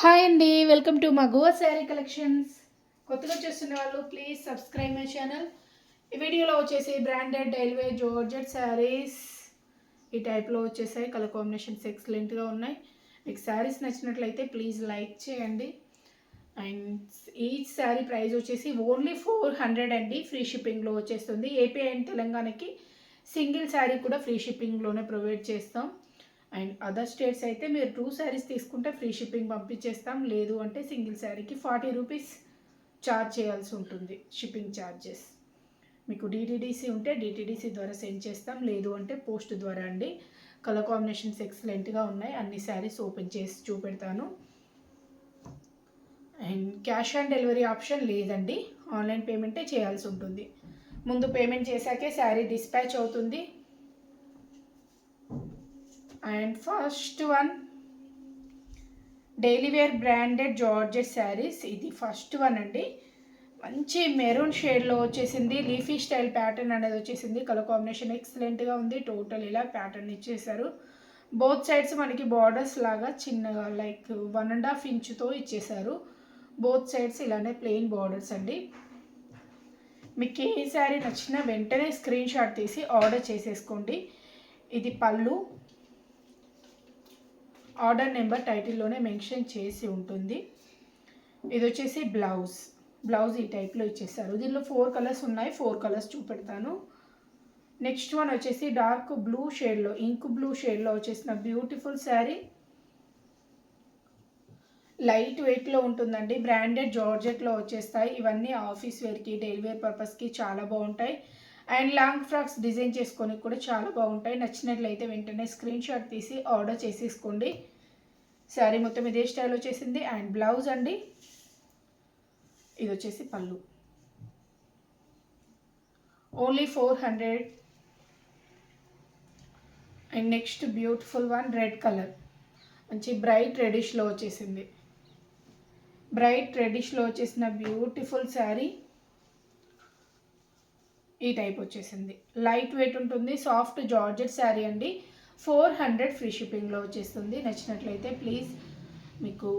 Hi అండి, welcome to మా Goa sari collections. కొత్తగా చూస్తున్న వాళ్ళు ప్లీజ్ సబ్స్క్రైబ్ మై ఛానల్. ఈ వీడియోలో వచ్చేసి బ్రాండెడ్ డైల్వే జార్జెట్ శారీస్ ఈ టైప్లో వచ్చేసాయి. కలర్ కాంబినేషన్స్ ఎక్సలెంట్గా ఉన్నాయి. మీకు శారీస్ నచ్చినట్లయితే ప్లీజ్ లైక్ చేయండి. అండ్ ఈచ్ శారీ ప్రైస్ వచ్చేసి ఓన్లీ 400 అండి. ఫ్రీ షిప్పింగ్లో వచ్చేస్తుంది. ఏపీ అండ్ తెలంగాణకి సింగిల్ శారీ కూడా ఫ్రీ షిప్పింగ్లోనే ప్రొవైడ్ చేస్తాం. అండ్ అదర్ స్టేట్స్ అయితే మీరు 2 శారీస్ తీసుకుంటే ఫ్రీ షిప్పింగ్ పంపించేస్తాం. లేదు అంటే సింగిల్ శారీకి 40 రూపీస్ ఛార్జ్ చేయాల్సి ఉంటుంది, షిప్పింగ్ ఛార్జెస్. మీకు డిటీడీసీ ఉంటే డిటీడీసీ ద్వారా సెండ్ చేస్తాం, లేదు అంటే పోస్ట్ ద్వారా అండి. కలర్ కాంబినేషన్స్ ఎక్సలెంట్గా ఉన్నాయి. అన్ని శారీస్ ఓపెన్ చేసి చూపెడతాను. And cash on delivery option లేదండి, ఆన్లైన్ పేమెంటే చేయాల్సి ఉంటుంది. ముందు పేమెంట్ చేశాకే శారీ డిస్పాచ్ అవుతుంది. And first one daily wear branded georgette saris. ఇది ఫస్ట్ వన్ అండి. మంచి మెరూన్ షేడ్లో వచ్చేసింది. లీఫీ స్టైల్ ప్యాటర్న్ అనేది వచ్చేసింది. కలర్ కాంబినేషన్ ఎక్సలెంట్గా ఉంది. టోటల్ ఇలా ప్యాటర్న్ ఇచ్చేసారు. బోత్ సైడ్స్ మనకి బార్డర్స్ లాగా చిన్నగా లైక్ 1.5 ఇంచుతో ఇచ్చేసారు. బోత్ సైడ్స్ ఇలానే ప్లెయిన్ బార్డర్స్ అండి. మీకు ఏ శారీ నచ్చినా వెంటనే స్క్రీన్ షాట్ తీసి ఆర్డర్ చేసేసుకోండి. ఇది పళ్ళు. ఆర్డర్ నెంబర్ టైటిల్లోనే మెన్షన్ చేసి ఉంటుంది. ఇది వచ్చేసి బ్లౌజ్ ఈ టైప్లో ఇచ్చేసారు. దీనిలో 4 కలర్స్ ఉన్నాయి. 4 కలర్స్ చూపెడతాను. నెక్స్ట్ వన్ వచ్చేసి డార్క్ బ్లూ షేడ్లో, ఇంక్ బ్లూ షేడ్లో వచ్చేసిన బ్యూటిఫుల్ శారీ. లైట్ వెయిట్లో ఉంటుందండి. బ్రాండెడ్ జార్జెట్లో వచ్చేస్తాయి. ఇవన్నీ ఆఫీస్ వేర్కి, డైలీ వేర్ పర్పస్కి చాలా బాగుంటాయి. అండ్ లాంగ్ ఫ్రాక్స్ డిజైన్ చేసుకొని కూడా చాలా బాగుంటాయి. నచ్చినట్లయితే వెంటనే స్క్రీన్ షాట్ తీసి ఆర్డర్ చేసేసుకోండి. శారీ మొత్తం ఇదే స్టైల్ వచ్చేసింది. అండ్ బ్లౌజ్ అండి, ఇది వచ్చేసి పళ్ళు. Only 400. And next beautiful one red colour, మంచి బ్రైట్ రెడిష్లో వచ్చేసింది. బ్రైట్ రెడిష్లో వచ్చేసిన బ్యూటిఫుల్ శారీ ఈ టైప్ వచ్చేసింది. లైట్ వెయిట్ ఉంటుంది. సాఫ్ట్ జార్జెట్ శారీ అండి. 400 ఫ్రీ షిప్పింగ్లో వచ్చేస్తుంది. నచ్చినట్లయితే ప్లీజ్ మీకు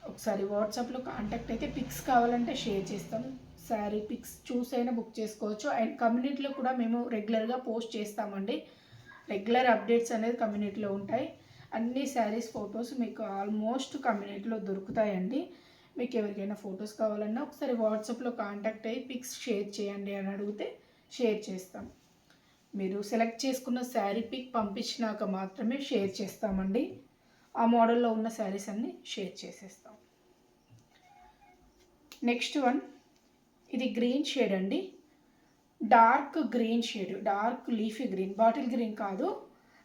ఒకసారి వాట్సాప్లో కాంటాక్ట్ అయితే పిక్స్ కావాలంటే షేర్ చేస్తాం. శారీ పిక్స్ చూసైనా బుక్ చేసుకోవచ్చు. అండ్ కమ్యూనిటీలో కూడా మేము రెగ్యులర్గా పోస్ట్ చేస్తామండి. రెగ్యులర్ అప్డేట్స్ అనేది కమ్యూనిటీలో ఉంటాయి. అన్ని శారీస్ ఫొటోస్ మీకు ఆల్మోస్ట్ కమ్యూనిటీలో దొరుకుతాయండి. మీకు ఎవరికైనా ఫొటోస్ కావాలన్నా ఒకసారి వాట్సాప్లో కాంటాక్ట్ అయ్యి పిక్స్ షేర్ చేయండి అని అడిగితే షేర్ చేస్తాం. మీరు సెలెక్ట్ చేసుకున్న శారీ పిక్ పంపించినాక మాత్రమే షేర్ చేస్తామండి. ఆ మోడల్లో ఉన్న శారీస్ అన్నీ షేర్ చేసేస్తాం. నెక్స్ట్ వన్ ఇది గ్రీన్ షేడ్ అండి. Dark green shade, dark leafy green, bottle green కాదు,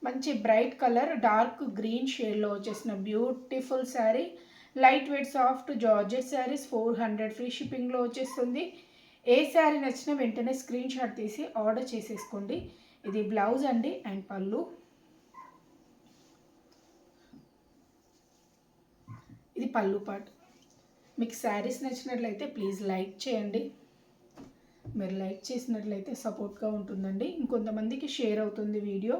మంచి బ్రైట్ కలర్ డార్క్ గ్రీన్ షేడ్లో వచ్చేసిన beautiful sari. Light weight soft georgette saris. 400 free షిప్పింగ్లో వచ్చేస్తుంది. ఏ శారీ నచ్చినా వెంటనే స్క్రీన్ షాట్ తీసి ఆర్డర్ చేసేసుకోండి. ఇది బ్లౌజ్ అండి. అండ్ పళ్ళు, ఇది పళ్ళు పార్ట్. మీకు శారీస్ నచ్చినట్లయితే ప్లీజ్ లైక్ చేయండి. మీరు లైక్ చేసినట్లయితే సపోర్ట్గా ఉంటుందండి. ఇంకొంతమందికి షేర్ అవుతుంది వీడియో.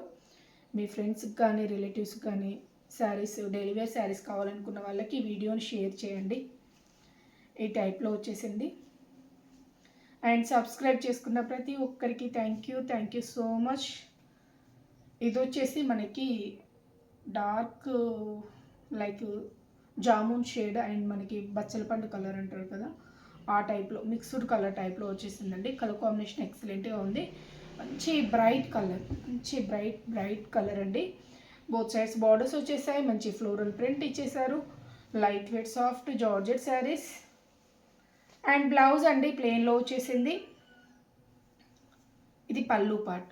మీ ఫ్రెండ్స్కి కానీ రిలేటివ్స్కి కానీ శారీస్, డైలీ వేర్ శారీస్ కావాలనుకున్న వాళ్ళకి ఈ వీడియోని షేర్ చేయండి. ఈ టైప్లో వచ్చేసింది. అండ్ సబ్స్క్రైబ్ చేసుకున్న ప్రతి ఒక్కరికి థ్యాంక్ యూ సో మచ్. ఇది వచ్చేసి మనకి dark like jamun shade and మనకి బచ్చల పండు కలర్ అంటారు కదా, ఆ టైప్లో మిక్స్డ్ కలర్ టైప్లో వచ్చేసిందండి. కలర్ కాంబినేషన్ ఎక్సలెంట్గా ఉంది. మంచి బ్రైట్ కలర్, మంచి బ్రైట్ కలర్ అండి. బోత్ సైడ్స్ బార్డర్స్ వచ్చేసాయి. మంచి ఫ్లోరల్ ప్రింట్ ఇచ్చేసారు. Light weight soft georgette sarees. And blouse అండి ప్లెయిన్లో వచ్చేసింది. ఇది పళ్ళు పార్ట్.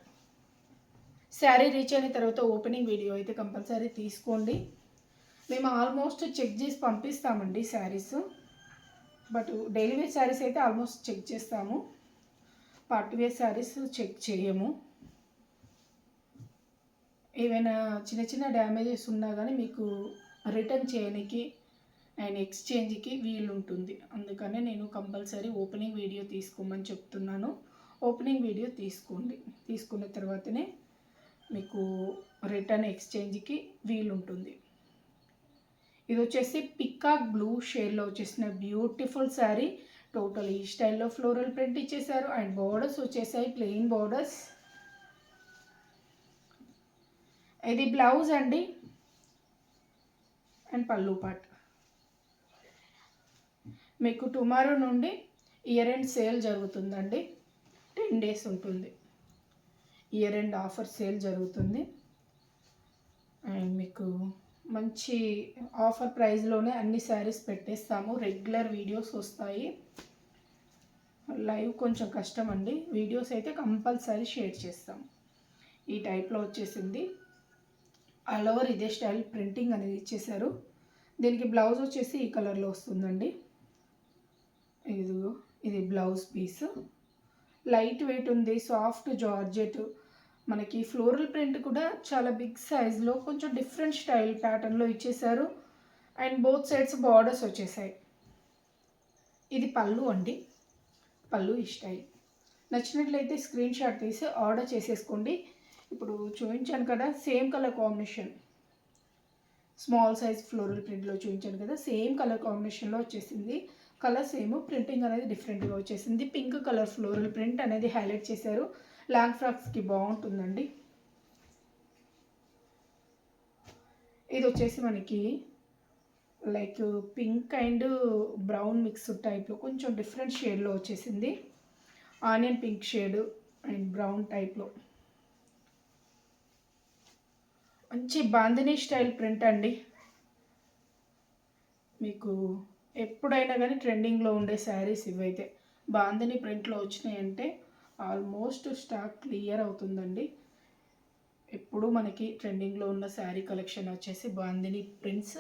శారీ రీచ్ అయిన తర్వాత ఓపెనింగ్ వీడియో అయితే కంపల్సరీ తీసుకోండి. మేము ఆల్మోస్ట్ చెక్ చేసి పంపిస్తామండి sarees. But daily wear sarees అయితే ఆల్మోస్ట్ చెక్ చేస్తాము. పార్టీ వేర్ శారీస్ చెక్ చేయము. ఏవైనా చిన్న డ్యామేజెస్ ఉన్నా కానీ మీకు రిటర్న్ చేయడానికి అండ్ ఎక్స్చేంజ్కి వీలు ఉంటుంది. అందుకనే నేను కంపల్సరీ ఓపెనింగ్ వీడియో తీసుకోమని చెప్తున్నాను. ఓపెనింగ్ వీడియో తీసుకోండి. తీసుకున్న తర్వాతనే మీకు రిటర్న్ ఎక్స్చేంజ్కి వీలు ఉంటుంది. ఇది వచ్చేసి పికాక్ బ్లూ షేడ్లో వచ్చేసిన బ్యూటిఫుల్ శారీ. టోటల్ ఈ స్టైల్లో ఫ్లోరల్ ప్రింట్ ఇచ్చేసారు అండ్ బోర్డర్స్ వచ్చేసాయి, ప్లెయిన్ బోర్డర్స్. ఇది బ్లౌజ్ అండి అండ్ పళ్ళు పార్ట్. మీకు టుమారో నుండి ఇయర్ ఎండ్ సేల్ జరుగుతుందండి, 10 days ఉంటుంది. ఇయర్ ఎండ్ ఆఫర్ సేల్ జరుగుతుంది అండ్ మీకు మంచి ఆఫర్ ప్రైస్లోనే అన్ని శారీస్ పెట్టేస్తాము. రెగ్యులర్ వీడియోస్ వస్తాయి. లైవ్ కొంచెం కష్టం అండి, వీడియోస్ అయితే కంపల్సరీ షేర్ చేస్తాం. ఈ టైప్లో వచ్చేసింది. ఆల్ ఓవర్ ఇదే స్టైల్ ప్రింటింగ్ అనేది ఇచ్చేసారు. దీనికి బ్లౌజ్ వచ్చేసి ఈ కలర్లో వస్తుందండి. ఇది బ్లౌజ్ పీస్. లైట్ వెయిట్ ఉంది, సాఫ్ట్ జార్జెట్. మనకి ఫ్లోరల్ ప్రింట్ కూడా చాలా బిగ్ సైజ్లో కొంచెం డిఫరెంట్ స్టైల్ ప్యాటర్న్లో ఇచ్చేసారు అండ్ బోత్ సైడ్స్ బార్డర్స్ వచ్చేసాయి. ఇది పళ్ళు అండి, పళ్ళు ఈ స్టైల్. నచ్చినట్లయితే స్క్రీన్ షాట్ తీసి ఆర్డర్ చేసేసుకోండి. ఇప్పుడు చూపించాను కదా same colour combination, small size floral ప్రింట్లో చూపించాను కదా, సేమ్ కలర్ కాంబినేషన్లో వచ్చేసింది. కలర్ సేమ్, ప్రింటింగ్ అనేది డిఫరెంట్గా వచ్చేసింది. పింక్ కలర్ ఫ్లోరల్ ప్రింట్ అనేది హైలైట్ చేశారు. లాంగ్ ఫ్రాక్స్కి బాగుంటుందండి. ఇది వచ్చేసి మనకి like pink and brown mix టైప్లో కొంచెం డిఫరెంట్ షేడ్లో వచ్చేసింది. Onion pink shade and brown టైప్లో మంచి బాందినీ స్టైల్ ప్రింట్ అండి. మీకు ఎప్పుడైనా కానీ ట్రెండింగ్లో ఉండే శారీస్ ఇవైతే. బాందినీ ప్రింట్లో వచ్చినాయంటే ఆల్మోస్ట్ స్టాక్ క్లియర్ అవుతుందండి. ఎప్పుడు మనకి ట్రెండింగ్లో ఉన్న శారీ కలెక్షన్ వచ్చేసి బాందినీ ప్రింట్స్.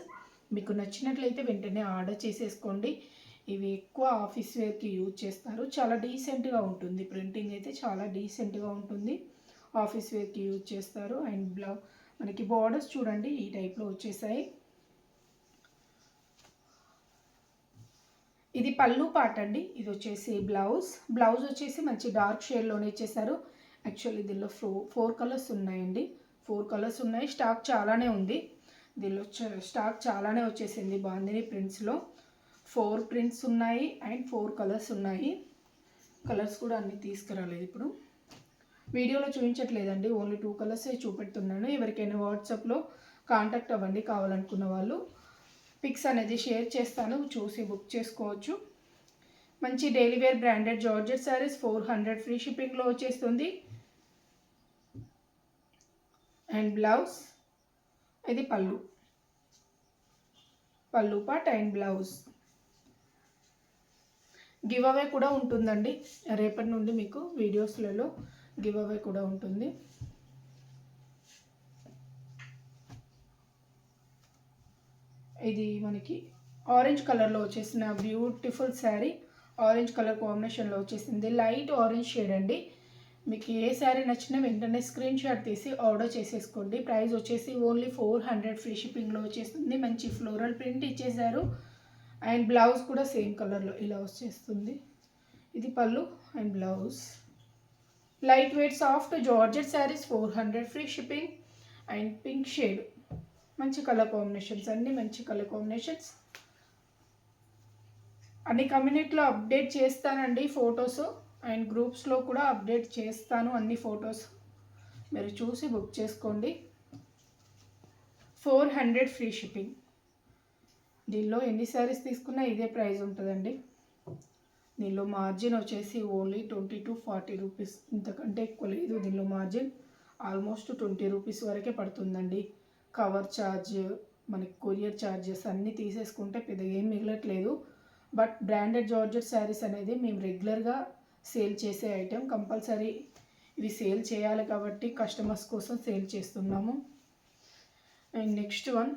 మీకు నచ్చినట్లయితే వెంటనే ఆర్డర్ చేసేసుకోండి. ఇవి ఎక్కువ ఆఫీస్ వేర్కి యూజ్ చేస్తారు. చాలా డీసెంట్గా ఉంటుంది, ప్రింటింగ్ అయితే చాలా డీసెంట్గా ఉంటుంది. ఆఫీస్ వేర్కి యూజ్ చేస్తారు. అండ్ మనకి బార్డర్స్ చూడండి ఈ టైప్లో వచ్చేసాయి. ఇది పళ్ళు పార్ట్ అండి. ఇది వచ్చేసి బ్లౌజ్ వచ్చేసి మంచి డార్క్ షేడ్లోనే ఇచ్చేసారు. యాక్చువల్లీ దీనిలో 4 కలర్స్ ఉన్నాయండి, 4 కలర్స్ ఉన్నాయి. స్టాక్ చాలానే ఉంది దీనిలో, స్టాక్ చాలానే వచ్చేసింది. బాందినీ ప్రింట్స్లో 4 ప్రింట్స్ ఉన్నాయి అండ్ 4 కలర్స్ ఉన్నాయి. కలర్స్ కూడా అన్నీ తీసుకురాలేదు, ఇప్పుడు వీడియోలో చూపించట్లేదండి, ఓన్లీ 2 కలర్సే చూపెడుతున్నాను. ఎవరికైనా వాట్సాప్లో కాంటాక్ట్ అవ్వండి కావాలనుకున్న వాళ్ళు. పిక్స్ అనేది షేర్ చేస్తాను, చూసి బుక్ చేసుకోవచ్చు. మంచి daily wear branded georgette saris 400 free షిప్పింగ్లో వచ్చేస్తుంది. అండ్ బ్లౌజ్, ఇది pallu part and blouse. Giveaway కూడా ఉంటుందండి, రేపటి నుండి మీకు వీడియోస్లలో గివ్ అవే కూడా ఉంటుంది. ఇది మనకి ఆరెంజ్ కలర్లో వచ్చేసిన బ్యూటిఫుల్ శారీ. ఆరెంజ్ కలర్ కాంబినేషన్లో వచ్చేసింది, లైట్ ఆరెంజ్ షేడ్ అండి. మీకు ఏ శారీ నచ్చినా వెంటనే స్క్రీన్ షాట్ తీసి ఆర్డర్ చేసేసుకోండి. ప్రైస్ వచ్చేసి ఓన్లీ 400 ఫ్రీ షిప్పింగ్లో వచ్చేస్తుంది. మంచి ఫ్లోరల్ ప్రింట్ ఇచ్చేసారు అండ్ బ్లౌజ్ కూడా సేమ్ కలర్లో ఇలా వచ్చేస్తుంది. ఇది పళ్ళు and blouse. Light weight soft georgette saris 400 free shipping and pink shade. మంచి కలర్ కాంబినేషన్స్, అన్నీ మంచి కలర్ కాంబినేషన్స్. అన్ని కమ్యూనిటీలో అప్డేట్ చేస్తానండి ఫొటోస్, అండ్ గ్రూప్స్లో కూడా అప్డేట్ చేస్తాను అన్ని ఫొటోస్. మీరు చూసి బుక్ చేసుకోండి. 400 ఫ్రీ షిప్పింగ్. దీనిలో ఎన్ని శారీస్ తీసుకున్నా ఇదే ప్రైస్ ఉంటుందండి. దీనిలో మార్జిన్ వచ్చేసి ఓన్లీ 20 to 40 రూపీస్, ఇంతకంటే ఎక్కువ లేదు. దీనిలో మార్జిన్ ఆల్మోస్ట్ 20 రూపీస్ వరకే పడుతుందండి. కవర్ ఛార్జ్, మనకి కొరియర్ ఛార్జెస్ అన్నీ తీసేసుకుంటే పెద్దగా ఏం మిగలట్లేదు. బట్ బ్రాండెడ్ జార్జెట్ శారీస్ అనేది మేము రెగ్యులర్గా సేల్ చేసే ఐటెం. కంపల్సరీ ఇవి సేల్ చేయాలి కాబట్టి కస్టమర్స్ కోసం సేల్ చేస్తున్నాము. అండ్ నెక్స్ట్ వన్,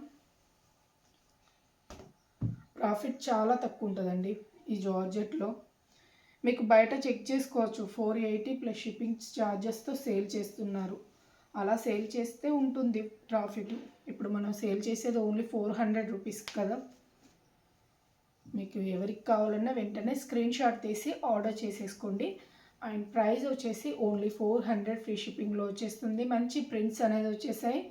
ప్రాఫిట్ చాలా తక్కువ ఉంటుందండి ఈ జార్జెట్లో. మీకు బయట చెక్ చేసుకోవచ్చు, 480 ప్లస్ షిప్పింగ్ ఛార్జెస్తో సేల్ చేస్తున్నారు. అలా సేల్ చేస్తే ఉంటుంది ప్రాఫిట్. ఇప్పుడు మనం సేల్ చేసేది ఓన్లీ 400 రూపీస్ కదా. మీకు ఎవరికి కావాలన్నా వెంటనే స్క్రీన్ షాట్ తీసి ఆర్డర్ చేసేసుకోండి. అండ్ ప్రైస్ వచ్చేసి ఓన్లీ 400 ఫ్రీ షిప్పింగ్లో వచ్చేస్తుంది. మంచి ప్రింట్స్ అనేది వచ్చేసాయి.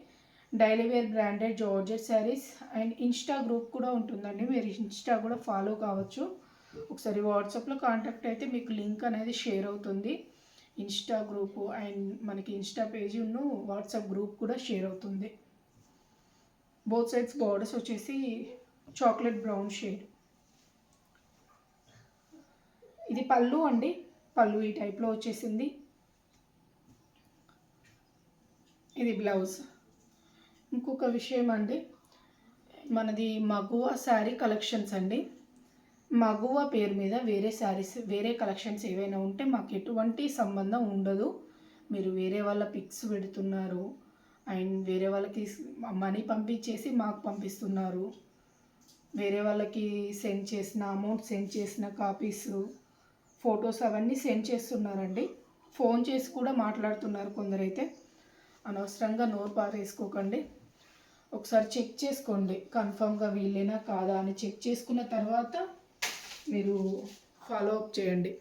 Daily wear branded georgette sarees. And insta group కూడా ఉంటుందండి, మీరు ఇన్స్టా కూడా ఫాలో కావచ్చు. ఒకసారి వాట్సాప్లో కాంటాక్ట్ అయితే మీకు లింక్ అనేది షేర్ అవుతుంది. ఇన్స్టా గ్రూపు అండ్ మనకి ఇన్స్టా పేజీ ఉన్ను వాట్సాప్ గ్రూప్ కూడా షేర్ అవుతుంది. బోత్ సైడ్స్ బార్డర్స్ వచ్చేసి చాక్లెట్ బ్రౌన్ షేడ్. ఇది పళ్ళు అండి, పళ్ళు ఈ టైప్లో వచ్చేసింది. ఇది బ్లౌజ్. ఇంకొక విషయం అండి, మనది మగువ శారీ కలెక్షన్స్ అండి. మగువ పేరు మీద వేరే శారీస్, వేరే కలెక్షన్స్ ఏవైనా ఉంటే మాకు ఎటువంటి సంబంధం ఉండదు. మీరు వేరే వాళ్ళ పిక్స్ పెడుతున్నారు అండ్ వేరే వాళ్ళకి మనీ పంపించేసి మాకు పంపిస్తున్నారు. వేరే వాళ్ళకి సెండ్ చేసిన అమౌంట్, సెండ్ చేసిన కాపీస్, ఫొటోస్ అవన్నీ సెండ్ చేస్తున్నారండి. ఫోన్ చేసి కూడా మాట్లాడుతున్నారు కొందరైతే. అనవసరంగా నోరు పారేసుకోకండి. ఒకసారి చెక్ చేసుకోండి, కన్ఫర్మ్గా వీళ్ళేనా కాదా అని చెక్ చేసుకున్న తర్వాత మీరు ఫాలో అప్ చేయండి.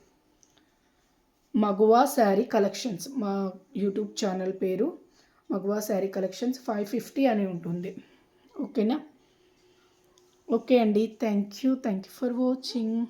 మగువా శారీ కలెక్షన్స్, మా యూట్యూబ్ ఛానల్ పేరు మగువా శారీ కలెక్షన్స్ 550 అని ఉంటుంది. ఓకేనా? ఓకే అండి, థ్యాంక్ యూ ఫర్ వాచింగ్.